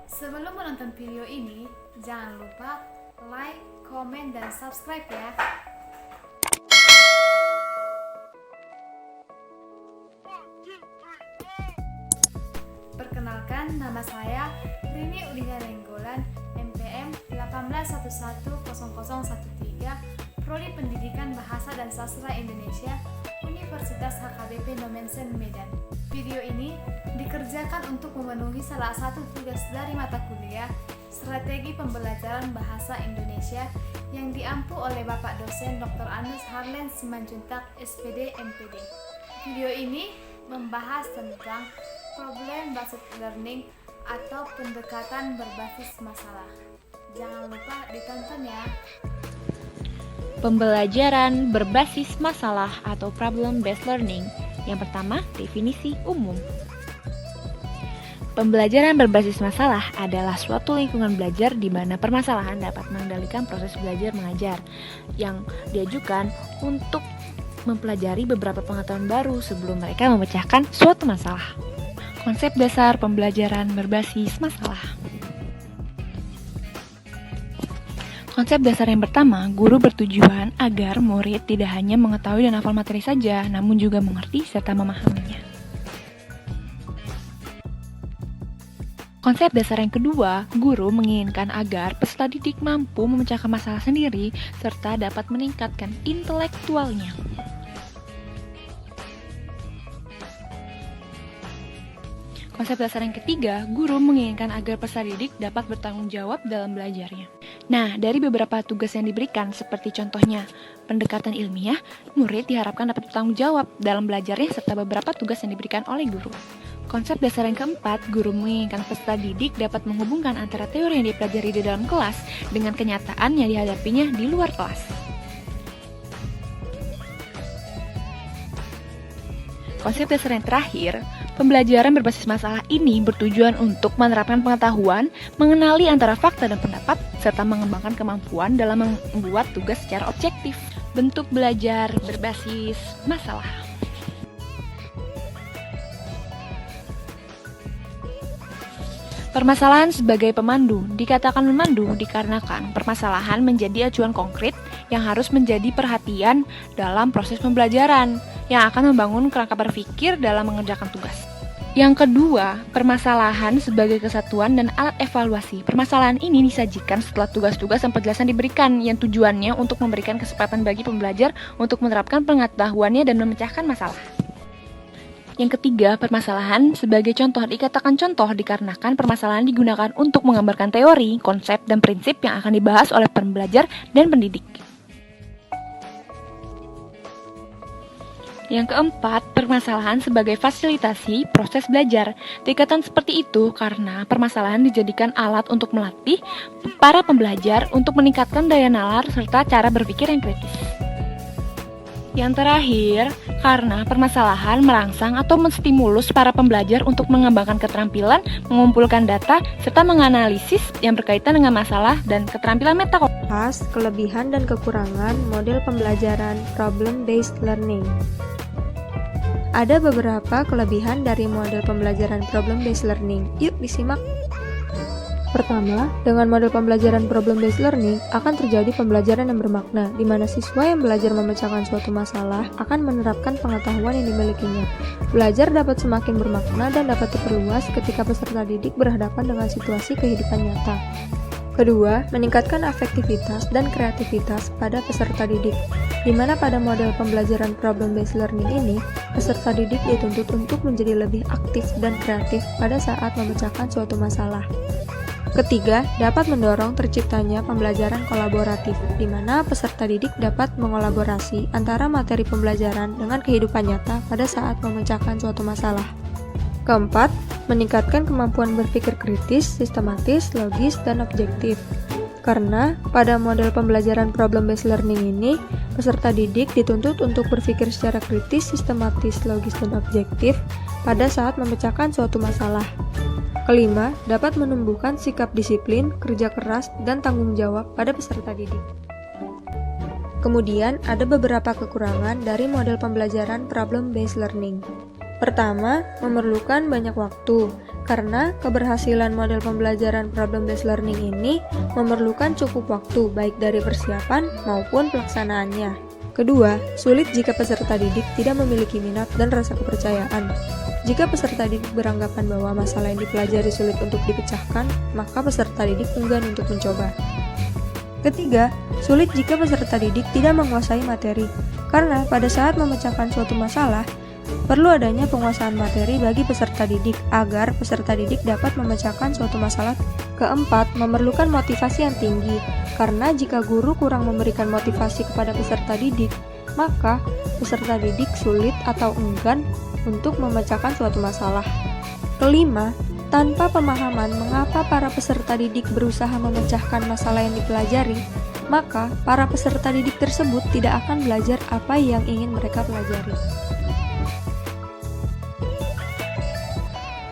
Sebelum menonton video ini, jangan lupa like, komen, dan subscribe ya. Perkenalkan, nama saya Rini Udina Renggolan, MPM 1811013, Prodi Pendidikan Bahasa dan Sastra Indonesia, Universitas HKBP Nomensen Medan. Video ini dikerjakan untuk memenuhi salah satu tugas dari mata kuliah Strategi Pembelajaran Bahasa Indonesia yang diampu oleh Bapak dosen Dr. Anus Harlen Simanjuntak, SPD, MPD. Video ini membahas tentang problem based learning atau pendekatan berbasis masalah. Jangan lupa ditonton ya. Pembelajaran berbasis masalah atau problem based learning. Yang pertama, definisi umum. Pembelajaran berbasis masalah adalah suatu lingkungan belajar di mana permasalahan dapat mengendalikan proses belajar mengajar yang diajukan untuk mempelajari beberapa pengetahuan baru sebelum mereka memecahkan suatu masalah. Konsep dasar pembelajaran berbasis masalah. Konsep dasar yang pertama, guru bertujuan agar murid tidak hanya mengetahui dan hafal materi saja, namun juga mengerti serta memahaminya. Konsep dasar yang kedua, guru menginginkan agar peserta didik mampu memecahkan masalah sendiri serta dapat meningkatkan intelektualnya. Konsep dasar yang ketiga, guru menginginkan agar peserta didik dapat bertanggung jawab dalam belajarnya. Nah, dari beberapa tugas yang diberikan, seperti contohnya pendekatan ilmiah, murid diharapkan dapat bertanggung jawab dalam belajarnya serta beberapa tugas yang diberikan oleh guru. Konsep dasar yang keempat, guru menginginkan peserta didik dapat menghubungkan antara teori yang dipelajari di dalam kelas dengan kenyataan yang dihadapinya di luar kelas. Konsep dasar yang terakhir, pembelajaran berbasis masalah ini bertujuan untuk menerapkan pengetahuan, mengenali antara fakta dan pendapat, serta mengembangkan kemampuan dalam membuat tugas secara objektif. Bentuk belajar berbasis masalah. Permasalahan sebagai pemandu. Dikatakan memandu dikarenakan permasalahan menjadi acuan konkret yang harus menjadi perhatian dalam proses pembelajaran, yang akan membangun kerangka berpikir dalam mengerjakan tugas. Yang kedua, permasalahan sebagai kesatuan dan alat evaluasi. Permasalahan ini disajikan setelah tugas-tugas dan penjelasan diberikan, yang tujuannya untuk memberikan kesempatan bagi pembelajar untuk menerapkan pengetahuannya dan memecahkan masalah. Yang ketiga, permasalahan sebagai contoh. Dikatakan contoh dikarenakan permasalahan digunakan untuk menggambarkan teori, konsep, dan prinsip yang akan dibahas oleh pembelajar dan pendidik. Yang keempat, permasalahan sebagai fasilitasi proses belajar. Dikatakan seperti itu karena permasalahan dijadikan alat untuk melatih para pembelajar untuk meningkatkan daya nalar serta cara berpikir yang kritis. Yang terakhir, karena permasalahan merangsang atau menstimulus para pembelajar untuk mengembangkan keterampilan, mengumpulkan data, serta menganalisis yang berkaitan dengan masalah dan keterampilan metakognitif. Bahas kelebihan dan kekurangan model pembelajaran problem-based learning. Ada beberapa kelebihan dari model pembelajaran problem-based learning. Yuk disimak. Pertama, dengan model pembelajaran problem-based learning akan terjadi pembelajaran yang bermakna, di mana siswa yang belajar memecahkan suatu masalah akan menerapkan pengetahuan yang dimilikinya. Belajar dapat semakin bermakna dan dapat diperluas ketika peserta didik berhadapan dengan situasi kehidupan nyata. Kedua, meningkatkan afektivitas dan kreativitas pada peserta didik, di mana pada model pembelajaran problem-based learning ini, peserta didik dituntut untuk menjadi lebih aktif dan kreatif pada saat memecahkan suatu masalah. Ketiga, dapat mendorong terciptanya pembelajaran kolaboratif, di mana peserta didik dapat mengolaborasi antara materi pembelajaran dengan kehidupan nyata pada saat memecahkan suatu masalah. Keempat, meningkatkan kemampuan berpikir kritis, sistematis, logis, dan objektif. Karena pada model pembelajaran problem-based learning ini, peserta didik dituntut untuk berpikir secara kritis, sistematis, logis, dan objektif pada saat memecahkan suatu masalah. Kelima, dapat menumbuhkan sikap disiplin, kerja keras, dan tanggung jawab pada peserta didik. Kemudian, ada beberapa kekurangan dari model pembelajaran problem-based learning. Pertama, memerlukan banyak waktu, karena keberhasilan model pembelajaran problem-based learning ini memerlukan cukup waktu baik dari persiapan maupun pelaksanaannya. Kedua, sulit jika peserta didik tidak memiliki minat dan rasa kepercayaan. Jika peserta didik beranggapan bahwa masalah yang dipelajari sulit untuk dipecahkan, maka peserta didik enggan untuk mencoba. Ketiga, sulit jika peserta didik tidak menguasai materi, karena pada saat memecahkan suatu masalah, perlu adanya penguasaan materi bagi peserta didik agar peserta didik dapat memecahkan suatu masalah. Keempat, memerlukan motivasi yang tinggi, karena jika guru kurang memberikan motivasi kepada peserta didik, maka peserta didik sulit atau enggan untuk memecahkan suatu masalah. Kelima, tanpa pemahaman mengapa para peserta didik berusaha memecahkan masalah yang dipelajari, maka para peserta didik tersebut tidak akan belajar apa yang ingin mereka pelajari.